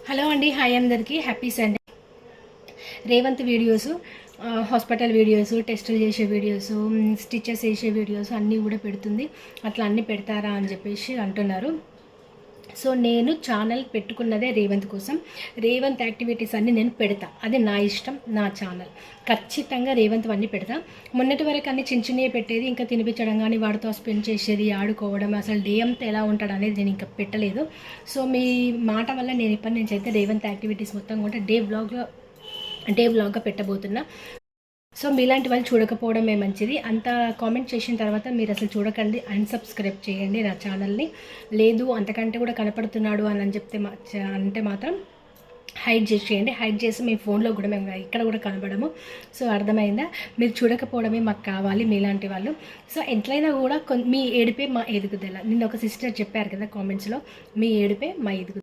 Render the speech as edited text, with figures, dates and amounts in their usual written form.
Hello అండి, hi అందరికీ, happy Sunday. Revanth videos, hospital videos, టెస్టులు చేసే వీడియోస్, స్టిచెస్ వేసే వీడియోస్ అన్నీ కూడా పెడుతుంది. అట్లా అన్నీ పెడతారా అని చెప్పేసి అంటున్నారు. సో నేను ఛానల్ పెట్టుకున్నదే రేవంత్ కోసం. రేవంత్ యాక్టివిటీస్ అన్నీ నేను పెడతా, అది నా ఇష్టం, నా ఛానల్. ఖచ్చితంగా రేవంత్ అన్నీ పెడతా. మొన్నటి వరకు అన్ని చిన్న చిన్నవి పెట్టేది, ఇంకా తినిపించడం కానీ వాడితో స్పెండ్ చేసేది, ఆడుకోవడం, అసలు డే అంతా ఎలా ఉంటాడు అనేది నేను ఇంకా పెట్టలేదు. సో మీ మాట వల్ల నేను ఇప్పటి నుంచి అయితే రేవంత్ యాక్టివిటీస్ మొత్తం కూడా డే వ్లాగ్గా పెట్టబోతున్నా. సో మీలాంటి వాళ్ళు చూడకపోవడమే మంచిది. అంత కామెంట్ చేసిన తర్వాత మీరు అసలు చూడకండి, అన్సబ్స్క్రైబ్ చేయండి నా ఛానల్ని. లేదు అంతకంటే కూడా కనపడుతున్నాడు అని చెప్తే అంటే మాత్రం హైడ్ చేసేయండి. హైడ్ చేసి మీ ఫోన్లో కూడా మేము ఇక్కడ కూడా కనపడము. సో అర్థమైందా? మీరు చూడకపోవడమే మాకు కావాలి, మీలాంటి వాళ్ళు. సో ఎట్లయినా కూడా మీ ఏడిపే మా ఎదుగుదల. నిన్న ఒక సిస్టర్ చెప్పారు కదా కామెంట్స్లో, మీ ఏడిపే మా ఎదుగుదల.